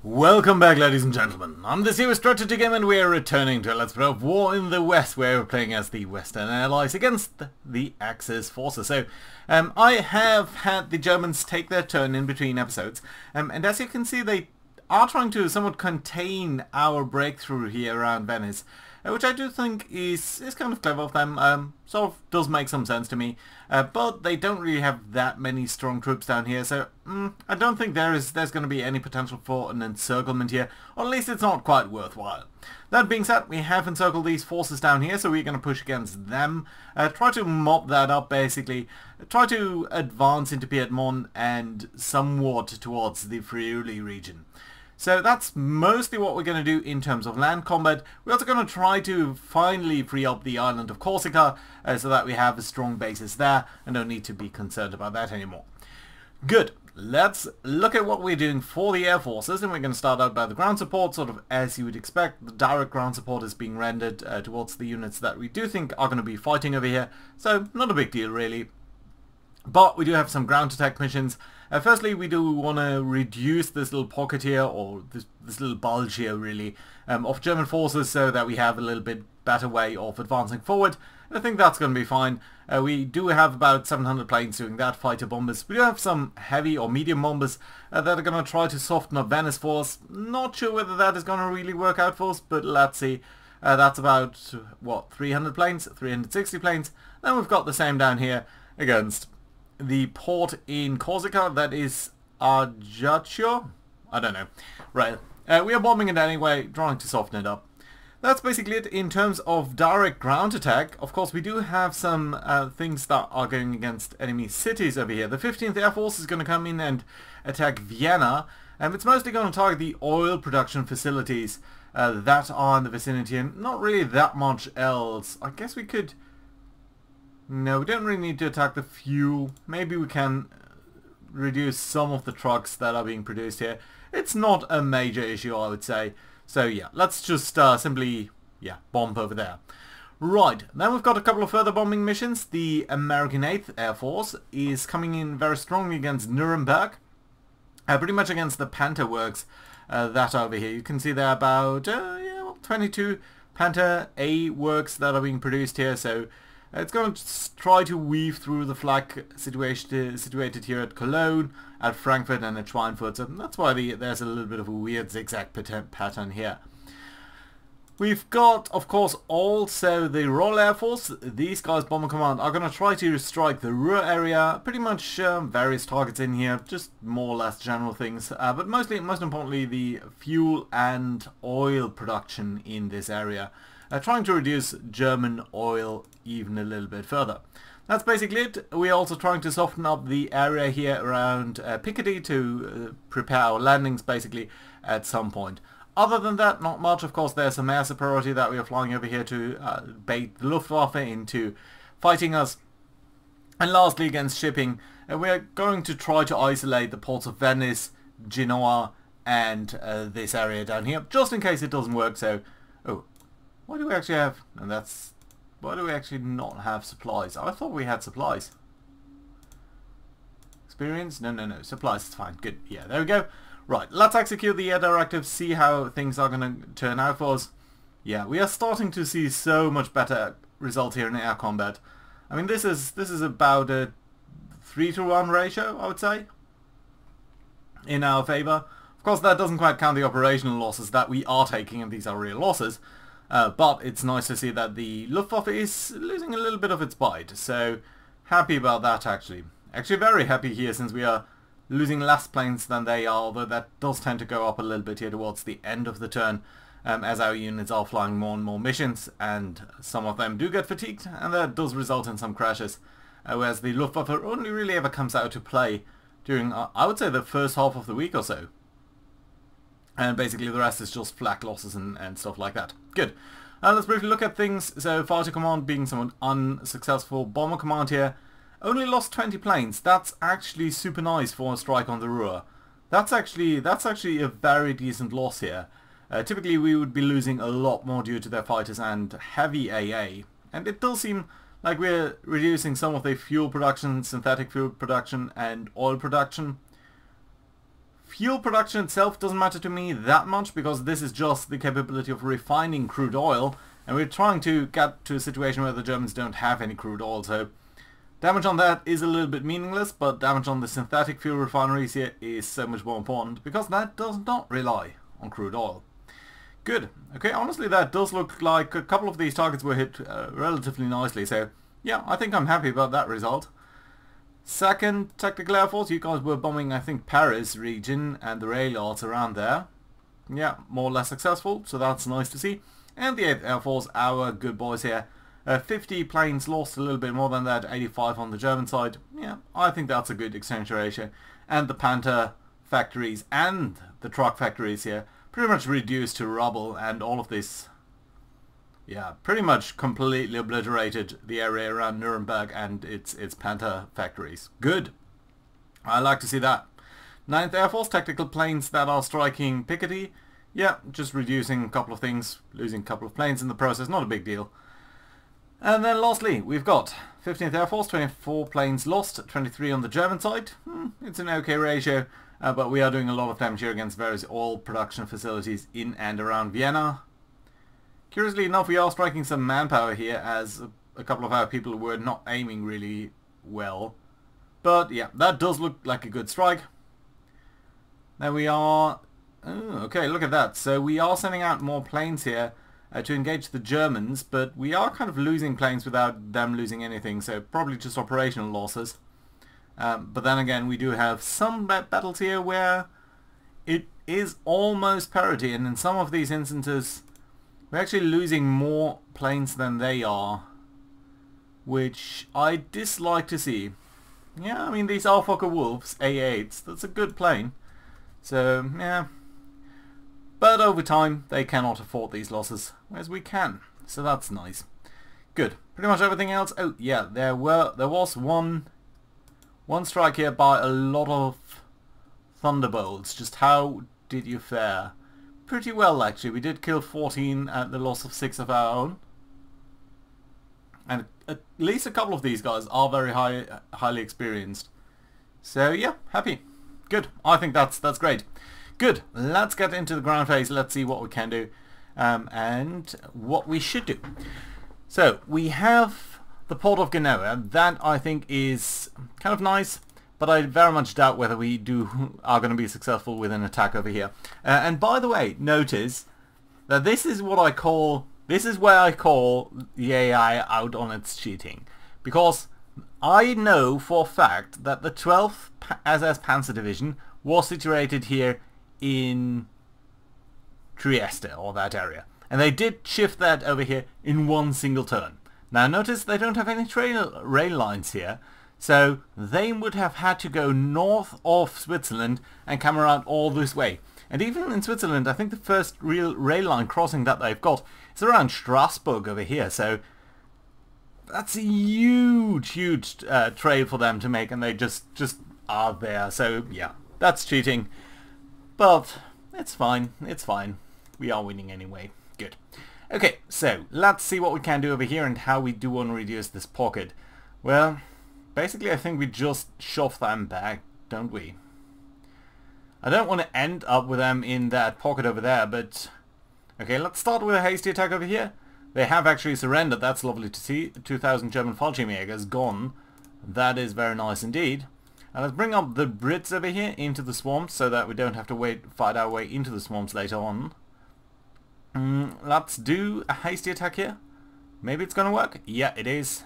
Welcome back, ladies and gentlemen. I'm this here with Strats again, and we're returning to Let's Play of War in the West, where we're playing as the Western Allies against the Axis forces. So, I have had the Germans take their turn in between episodes, and as you can see, they are trying to somewhat contain our breakthrough here around Venice, which I do think is kind of clever of them. Sort of does make some sense to me, but they don't really have that many strong troops down here, so I don't think there's going to be any potential for an encirclement here, or at least it's not quite worthwhile. That being said, we have encircled these forces down here, so we're going to push against them, try to mop that up basically, try to advance into Piedmont and somewhat towards the Friuli region. So that's mostly what we're going to do in terms of land combat. We're also going to try to finally free up the island of Corsica so that we have a strong basis there and don't need to be concerned about that anymore. Good. Let's look at what we're doing for the air forces, and we're going to start out by the ground support, sort of as you would expect. The direct ground support is being rendered towards the units that we do think are going to be fighting over here, so not a big deal really. But we do have some ground attack missions. Firstly, we do want to reduce this little pocket here, or this little bulge here really, of German forces so that we have a little bit better way of advancing forward. And I think that's going to be fine. We do have about 700 planes doing that, fighter bombers. We do have some heavy or medium bombers that are going to try to soften up Venice for us. Not sure whether that is going to really work out for us, but let's see. That's about, what, 300 planes? 360 planes. Then we've got the same down here against the port in Corsica, that is Ajaccio? I don't know. Right, we are bombing it anyway, trying to soften it up. That's basically it in terms of direct ground attack. Of course, we do have some things that are going against enemy cities over here. The 15th Air Force is going to come in and attack Vienna, and it's mostly going to target the oil production facilities that are in the vicinity, and not really that much else. I guess we could... No, we don't really need to attack the fuel. Maybe we can reduce some of the trucks that are being produced here. It's not a major issue, I would say. So yeah, let's just simply, bomb over there. Right, then we've got a couple of further bombing missions. The American 8th Air Force is coming in very strongly against Nuremberg. Pretty much against the Panther works that are over here. You can see there are about 22 Panther A works that are being produced here, so... It's going to try to weave through the flak situated here at Cologne, at Frankfurt and at Schweinfurt. So that's why there's a little bit of a weird zigzag pattern here. We've got, of course, also the Royal Air Force. These guys, Bomber Command, are going to try to strike the Ruhr area. Pretty much various targets in here, just more or less general things. But most importantly, the fuel and oil production in this area. Trying to reduce German oil even a little bit further. That's basically it. We're also trying to soften up the area here around Picardy to prepare our landings basically at some point. Other than that, not much. Of course, there's some air superiority that we are flying over here to bait the Luftwaffe into fighting us. And lastly, against shipping, we're going to try to isolate the ports of Venice, Genoa, and this area down here, just in case it doesn't work. So, why do we actually have... And that's... Why do we actually not have supplies? I thought we had supplies. Experience? No. Supplies, it's fine. Good. Yeah, there we go. Right, let's execute the air directive, see how things are going to turn out for us. Yeah, we are starting to see so much better results here in air combat. I mean, this is about a 3-to-1 ratio, I would say, in our favour. Of course, that doesn't quite count the operational losses that we are taking, and these are real losses. But it's nice to see that the Luftwaffe is losing a little bit of its bite. So, happy about that actually. Actually very happy here since we are losing less planes than they are, although that does tend to go up a little bit here towards the end of the turn. As our units are flying more and more missions, and some of them do get fatigued, and that does result in some crashes. Whereas the Luftwaffe only really ever comes out to play during, I would say, the first half of the week or so. And basically the rest is just flak losses and stuff like that. Good. Let's briefly look at things. So Fighter Command being somewhat unsuccessful. Bomber Command here only lost 20 planes. That's actually super nice for a strike on the Ruhr. That's actually a very decent loss here. Typically we would be losing a lot more due to their fighters and heavy AA. And it does seem like we're reducing some of the fuel production, synthetic fuel production and oil production. Fuel production itself doesn't matter to me that much because this is just the capability of refining crude oil, and we're trying to get to a situation where the Germans don't have any crude oil, so damage on that is a little bit meaningless, but damage on the synthetic fuel refineries here is so much more important because that does not rely on crude oil. Good. Okay, honestly that does look like a couple of these targets were hit relatively nicely, so yeah, I think I'm happy about that result. Second Tactical Air Force, you guys were bombing, I think, Paris region and the rail yards around there. Yeah, more or less successful, so that's nice to see. And the 8th Air Force, our good boys here. 50 planes lost, a little bit more than that, 85 on the German side. Yeah, I think that's a good exchange ratio. And the Panther factories and the truck factories here pretty much reduced to rubble, and all of this, yeah, pretty much completely obliterated the area around Nuremberg and its Panther factories. Good. I like to see that. 9th Air Force, tactical planes that are striking Picardy. Yeah, just reducing a couple of things, losing a couple of planes in the process, not a big deal. And then lastly, we've got 15th Air Force, 24 planes lost, 23 on the German side. It's an okay ratio, but we are doing a lot of damage here against various oil production facilities in and around Vienna. Curiously enough, we are striking some manpower here as a couple of our people were not aiming really well. But yeah, that does look like a good strike. Now we are... Oh, okay, look at that. So we are sending out more planes here to engage the Germans, but we are kind of losing planes without them losing anything, so probably just operational losses. But then again, we do have some battles here where it is almost parity, and in some of these instances we're actually losing more planes than they are, which I dislike to see. Yeah, I mean, these are Focke-Wulfs A8s, that's a good plane. So, yeah. But over time, they cannot afford these losses, whereas we can. So that's nice. Good. Pretty much everything else. Oh, yeah, there was one strike here by a lot of Thunderbolts. Just how did you fare? Pretty well, actually. We did kill 14 at the loss of 6 of our own. And at least a couple of these guys are very highly experienced. So yeah, happy. Good. I think that's great. Good. Let's get into the ground phase. Let's see what we can do and what we should do. So we have the port of Genoa. That I think is kind of nice, but I very much doubt whether we are going to be successful with an attack over here. And by the way, notice that this is where I call the AI out on its cheating, because I know for a fact that the 12th SS Panzer Division was situated here in Trieste, or that area, and they did shift that over here in one single turn. Now notice they don't have any rail lines here, so they would have had to go north of Switzerland and come around all this way. And even in Switzerland, I think the first real rail line crossing that they've got is around Strasbourg over here, so that's a huge trail for them to make, and they just are there. So yeah, that's cheating, but it's fine, it's fine. We are winning anyway. Good. Okay, so let's see what we can do over here and how we do want to reduce this pocket. Well, basically I think we just shove them back, don't we? I don't want to end up with them in that pocket over there, but... Okay, let's start with a hasty attack over here. They have actually surrendered, that's lovely to see. 2,000 German Fallschirmjägers gone. That is very nice indeed. And let's bring up the Brits over here into the swamps so that we don't have to fight our way into the swamps later on. Let's do a hasty attack here. Maybe it's going to work. Yeah, it is.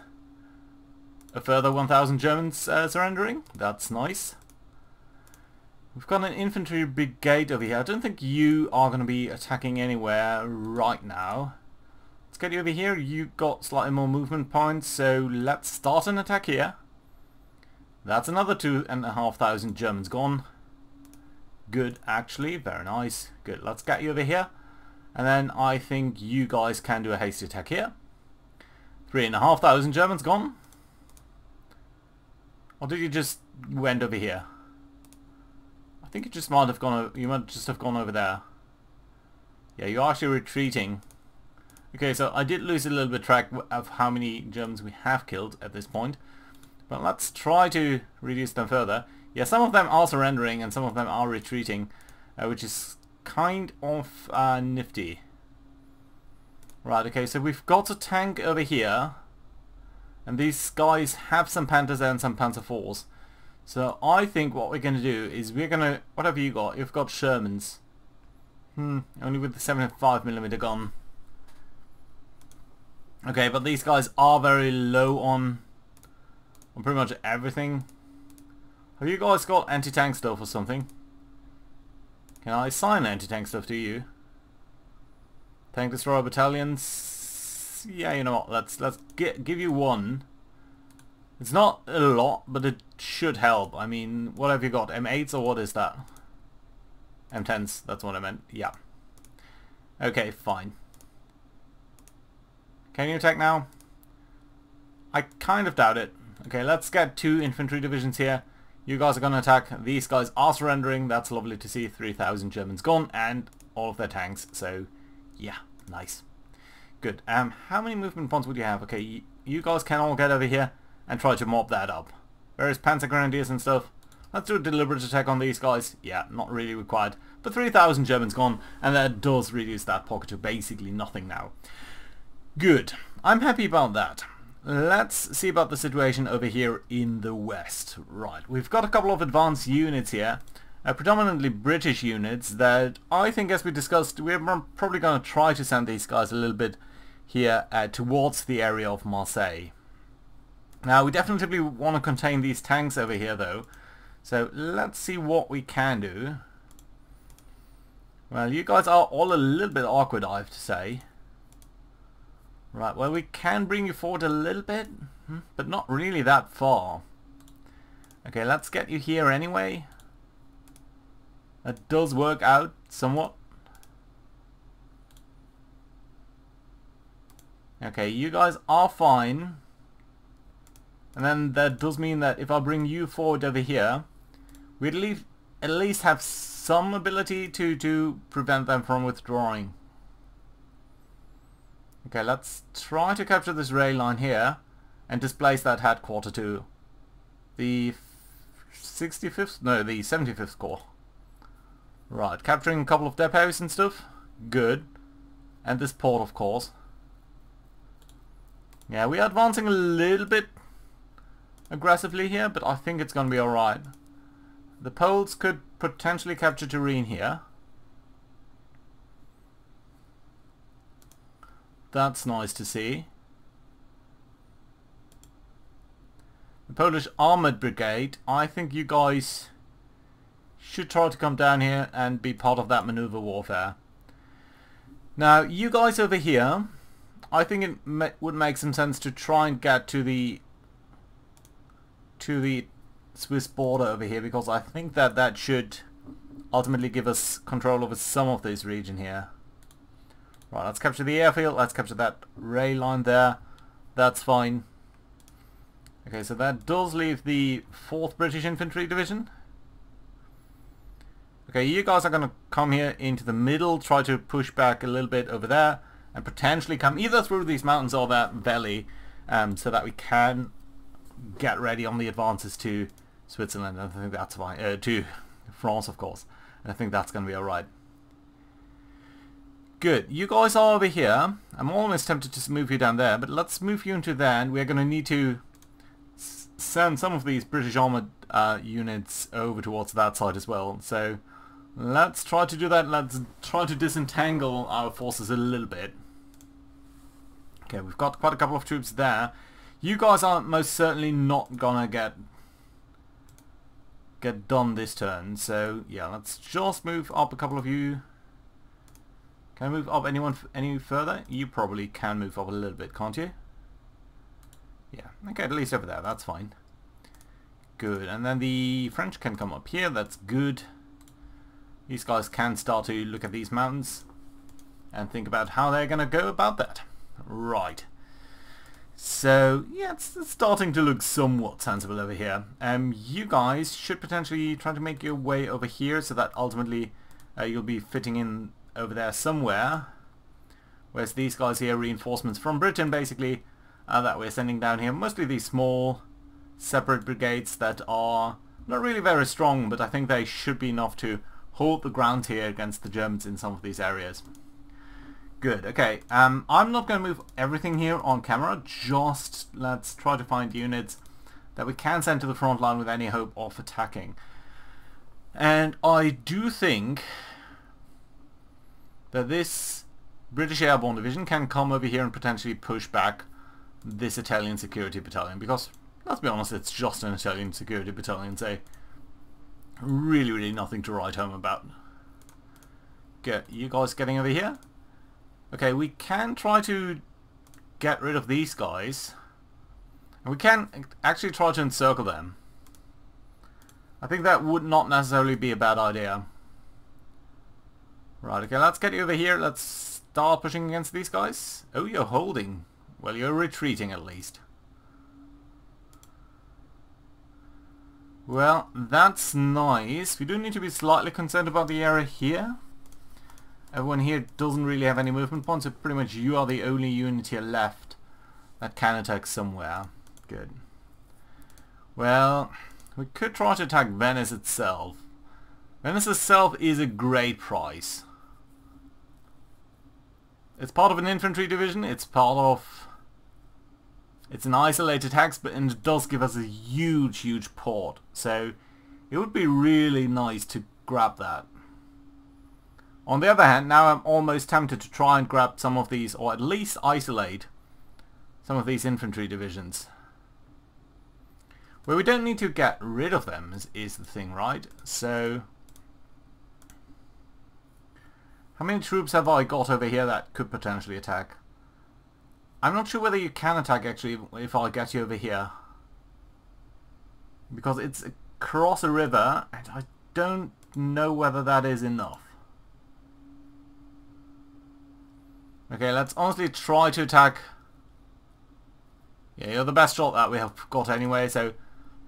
A further 1,000 Germans surrendering. That's nice. We've got an infantry brigade over here. I don't think you are going to be attacking anywhere right now. Let's get you over here. You've got slightly more movement points, so let's start an attack here. That's another 2,500 Germans gone. Good, actually. Very nice. Good. Let's get you over here. And then I think you guys can do a hasty attack here. 3,500 Germans gone. Or did you just went over here? I think you just might have gone. You might just have gone over there. Yeah, you're actually retreating. Okay, so I did lose a little bit track of how many Germans we have killed at this point. But let's try to reduce them further. Yeah, some of them are surrendering and some of them are retreating, which is kind of nifty. Right, okay, so we've got a tank over here, and these guys have some Panthers and some Panzer IVs. So I think what we're going to do is we're going to... What have you got? You've got Shermans. Only with the 75mm gun. Okay, but these guys are very low on pretty much everything. Have you guys got anti-tank stuff or something? Can I assign anti-tank stuff to you? Tank destroyer battalions. Yeah, you know what? Let's give you one. It's not a lot, but it should help. I mean, what have you got? M8s or what is that? M10s. That's what I meant. Yeah. Okay, fine. Can you attack now? I kind of doubt it. Okay, let's get 2 infantry divisions here. You guys are going to attack. These guys are surrendering. That's lovely to see. 3,000 Germans gone and all of their tanks. So, yeah, nice. Good. How many movement points would you have? Okay, you guys can all get over here and try to mop that up. Various Panzer Grenadiers and stuff. Let's do a deliberate attack on these guys. Yeah, not really required. But 3,000 Germans gone, and that does reduce that pocket to basically nothing now. Good. I'm happy about that. Let's see about the situation over here in the west. Right, we've got a couple of advanced units here. Predominantly British units that I think, as we discussed, we're probably going to try to send these guys a little bit here towards the area of Marseille. Now, we definitely want to contain these tanks over here, though. So, let's see what we can do. Well, you guys are all a little bit awkward, I have to say. Right, well, we can bring you forward a little bit, but not really that far. Okay, let's get you here anyway. That does work out somewhat. Okay, you guys are fine. And then that does mean that if I bring you forward over here, we'd at least have some ability to prevent them from withdrawing. Okay, let's try to capture this rail line here and displace that headquarter to the 65th? No, the 75th Corps. Right, capturing a couple of depots and stuff. Good. And this port, of course. Yeah, we are advancing a little bit aggressively here, but I think it's going to be alright. The Poles could potentially capture Turin here. That's nice to see. The Polish Armoured Brigade, I think you guys should try to come down here and be part of that maneuver warfare. Now, you guys over here, I think it would make some sense to try and get to the Swiss border over here, because I think that should ultimately give us control over some of this region here. Right, let's capture the airfield, let's capture that rail line there. That's fine. Okay, so that does leave the 4th British Infantry Division. Okay, you guys are going to come here into the middle, try to push back a little bit over there, and potentially come either through these mountains or that valley, so that we can get ready on the advances to Switzerland. I think that's fine. To France, of course. And I think that's going to be alright. Good. You guys are over here. I'm almost tempted to move you down there, but let's move you into there, and we're going to need to send some of these British armoured units over towards that side as well. So let's try to do that. Let's try to disentangle our forces a little bit. Okay, we've got quite a couple of troops there. You guys are most certainly not gonna get done this turn, so yeah, let's just move up a couple of you. Can I move up any further? You probably can move up a little bit, can't you? Yeah, okay, at least over there, that's fine. Good, and then the French can come up here, that's good. These guys can start to look at these mountains and think about how they're gonna go about that. Right. So, yeah, it's starting to look somewhat sensible over here. You guys should potentially try to make your way over here so that ultimately you'll be fitting in over there somewhere. Whereas these guys here, reinforcements from Britain basically, that we're sending down here. Mostly these small separate brigades that are Not really very strong, but I think they should be enough to hold the ground here against the Germans in some of these areas. Good, okay. I'm not going to move everything here on camera, just let's try to find units that we can send to the front line with any hope of attacking. And I do think that this British Airborne Division can come over here and potentially push back this Italian Security Battalion, because let's be honest, it's just an Italian Security Battalion, so really nothing to write home about. Get you guys getting over here? Okay, we can try to get rid of these guys, and we can actually try to encircle them. I think that would not necessarily be a bad idea. Right, okay, let's get you over here. Let's start pushing against these guys. Oh, you're holding. Well, you're retreating at least. Well, that's nice. We do need to be slightly concerned about the area here. Everyone here doesn't really have any movement points, so pretty much you are the only unit here left that can attack somewhere. Good. Well, we could try to attack Venice itself. Venice itself is a great prize. It's part of an infantry division, it's an isolated hex, but it does give us a huge port. So it would be really nice to grab that. On the other hand, now I'm almost tempted to try and grab some of these, or at least isolate some of these infantry divisions. Well, we don't need to get rid of them, is the thing, right? So, how many troops have I got over here that could potentially attack? I'm not sure whether you can attack, actually, if I get you over here. Because it's across a river, and I don't know whether that is enough. Okay, let's honestly try to attack. Yeah, you're the best shot that we have got anyway, so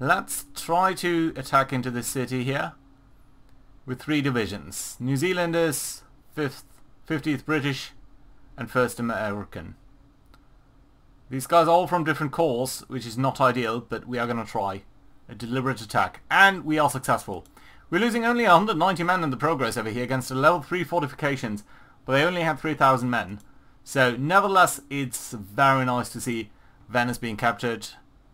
let's try to attack into the city here with 3 divisions. New Zealanders, 5th, 50th British, and 1st American. These guys are all from different corps, which is not ideal, but we are going to try a deliberate attack, and we are successful. We're losing only 190 men in the progress over here against a level 3 fortifications, but they only had 3,000 men. So nevertheless, it's very nice to see Venice being captured,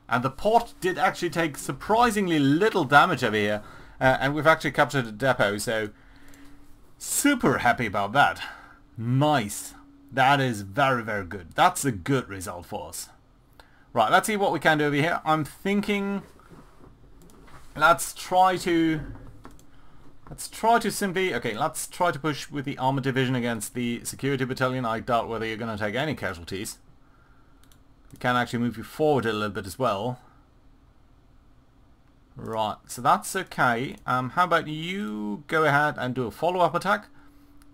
and the port did actually take surprisingly little damage over here, and we've actually captured a depot, so super happy about that. Nice. That is very good. That's a good result for us. Right, let's see what we can do over here. I'm thinking let's try to simply, okay, let's try to push with the armored division against the security battalion. I doubt whether you're going to take any casualties. We can actually move you forward a little bit as well. Right, so that's okay. How about you go ahead and do a follow-up attack?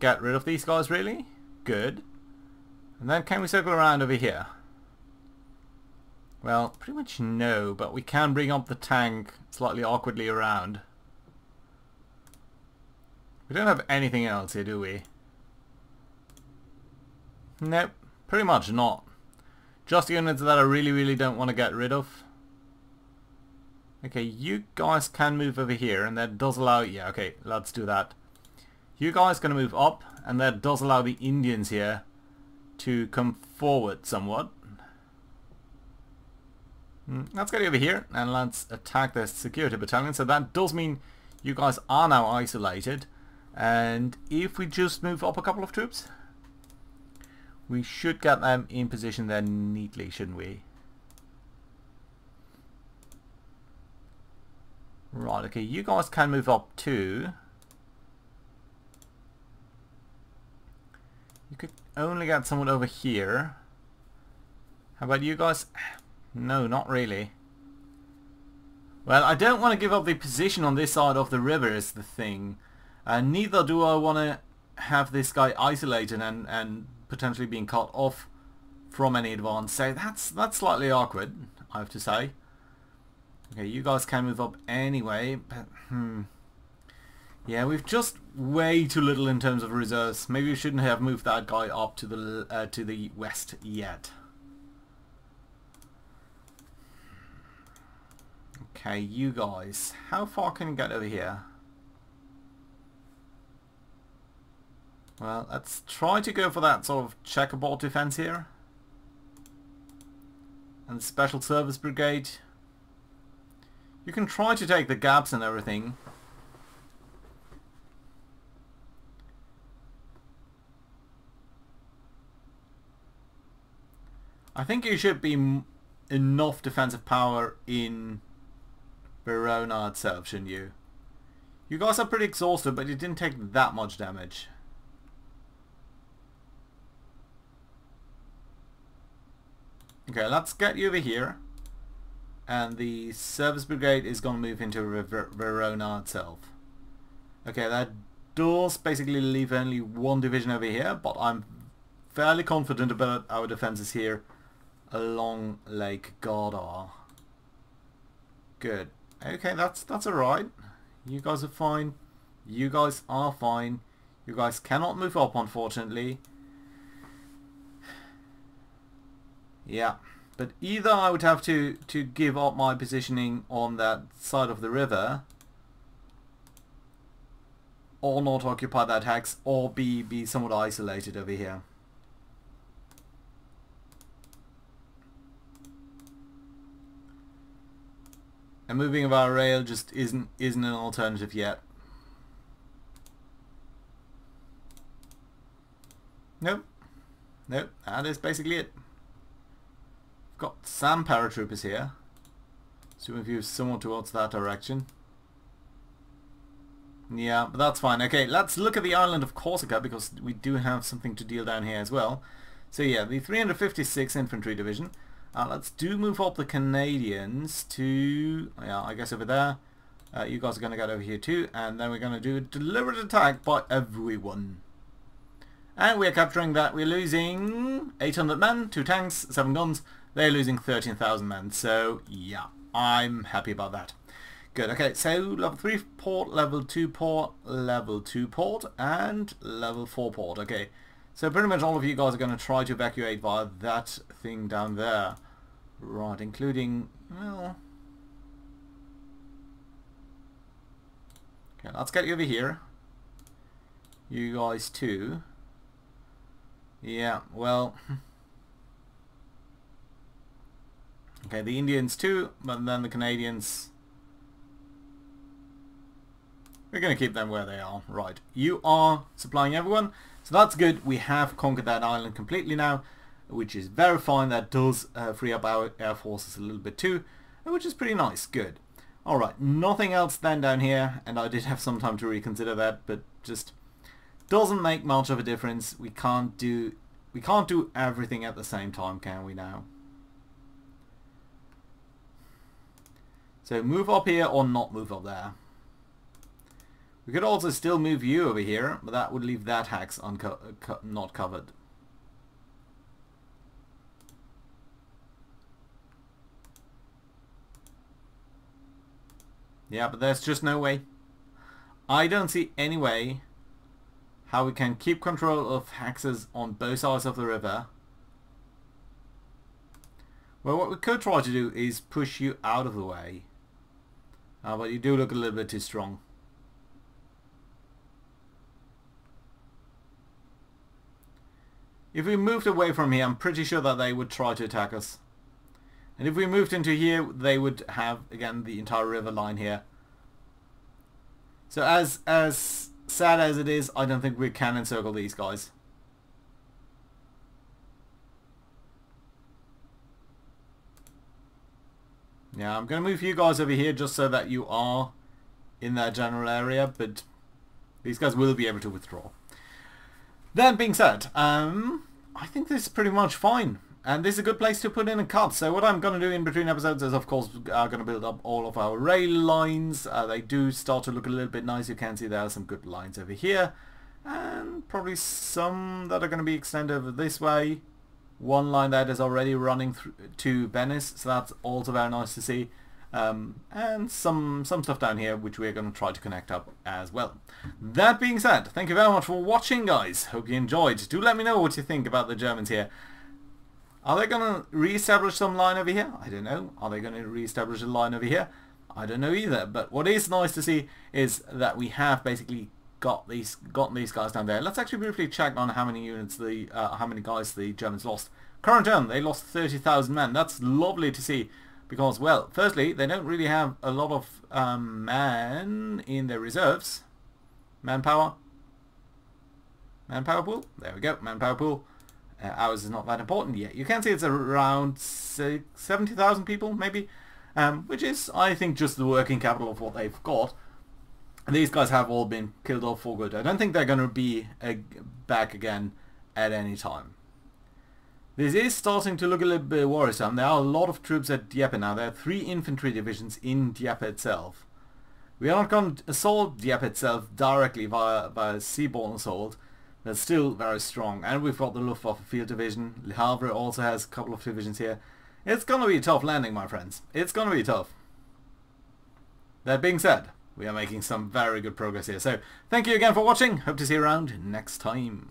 Get rid of these guys, really? Good. And then can we circle around over here? Well, pretty much no, but we can bring up the tank slightly awkwardly around. We don't have anything else here, do we? Nope, pretty much not. Just units that I really don't want to get rid of. Okay, you guys can move over here, and that does allow... Yeah, okay, let's do that. You guys can move up, and that does allow the Indians here to come forward somewhat. Let's get over here, and let's attack the security battalion. So that does mean you guys are now isolated. And if we just move up a couple of troops, we should get them in position there neatly, shouldn't we? Right, okay, you guys can move up too. You could only get someone over here. How about you guys? No, not really. Well, I don't want to give up the position on this side of the river is the thing. Neither do I want to have this guy isolated and potentially being cut off from any advance. So that's slightly awkward, I have to say. Okay, you guys can move up anyway, but yeah, we've just way too little in terms of reserves. Maybe we shouldn't have moved that guy up to the west yet. Okay, you guys, how far can you get over here? Well, let's try to go for that sort of checkerboard defense here. And the Special Service Brigade. You can try to take the gaps and everything. I think you should be enough defensive power in Verona itself, shouldn't you? You guys are pretty exhausted, but you didn't take that much damage. Okay, let's get you over here. And the Service Brigade is going to move into Verona itself. Okay, that does basically leave only one division over here, but I'm fairly confident about our defenses here along Lake Garda. Good. Okay, that's alright. You guys are fine. You guys are fine. You guys cannot move up, unfortunately. Yeah. But either I would have to give up my positioning on that side of the river, or not occupy that hex, or be somewhat isolated over here. And moving of our rail just isn't an alternative yet. Nope. Nope, that is basically it. Got some paratroopers here, so we move somewhat towards that direction. Yeah, but that's fine. Okay, let's look at the island of Corsica, because we do have something to deal down here as well. So yeah, the 356 Infantry Division. Let's move up the Canadians to, yeah, I guess over there. You guys are going to get over here too, and then we're going to do a deliberate attack by everyone. And we're capturing that. We're losing 800 men, 2 tanks, 7 guns. They're losing 13,000 men, so yeah, I'm happy about that. Good, okay, so level 3 port, level 2 port, level 2 port, and level 4 port. Okay, so pretty much all of you guys are going to try to evacuate via that thing down there. Right, including, well... Okay, let's get you over here. You guys too. Yeah, well... Okay, the Indians too, but then the Canadians... We're going to keep them where they are. Right, you are supplying everyone, so that's good. We have conquered that island completely now, which is very fine. That does free up our air forces a little bit too, which is pretty nice. Good. Alright, nothing else then down here, and I did have some time to reconsider that, but just doesn't make much of a difference. We can't do everything at the same time, can we now? So move up here or not move up there. We could also still move you over here, but that would leave that hex not covered. Yeah, but there's just no way. I don't see any way how we can keep control of hexes on both sides of the river. Well, what we could try to do is push you out of the way. But you do look a little bit too strong. If we moved away from here, I'm pretty sure that they would try to attack us. And if we moved into here, they would have, again, the entire river line here. So as sad as it is, I don't think we can encircle these guys. Yeah, I'm going to move you guys over here just so that you are in that general area, but these guys will be able to withdraw. That being said, I think this is pretty much fine. And this is a good place to put in a cut. So what I'm going to do in between episodes is, of course, going to build up all of our rail lines. They do start to look a little bit nice. You can see there are some good lines over here. And probably some that are going to be extended over this way. One line that is already running to Venice. So that's also very nice to see. And some stuff down here which we're going to try to connect up as well. That being said, thank you very much for watching, guys. Hope you enjoyed. Do let me know what you think about the Germans here. Are they going to re-establish some line over here? I don't know. Are they going to re-establish a line over here? I don't know either. But what is nice to see is that we have basically gotten these guys down there. Let's actually briefly check on how many units how many guys the Germans lost. Current turn, they lost 30,000 men. That's lovely to see because, well, firstly, they don't really have a lot of men in their reserves. Manpower pool. There we go. Manpower pool. Ours is not that important yet. You can see it's around 70,000 people, maybe, which is, I think, just the working capital of what they've got. These guys have all been killed off for good. I don't think they're going to be back again at any time. This is starting to look a little bit worrisome. There are a lot of troops at Dieppe now. There are 3 infantry divisions in Dieppe itself. We are not going to assault Dieppe itself directly via seaborne assault. That's still very strong. And we've got the Luftwaffe Field Division. Le Havre also has a couple of divisions here. It's going to be a tough landing, my friends. It's going to be tough. That being said, we are making some very good progress here. So, thank you again for watching. Hope to see you around next time.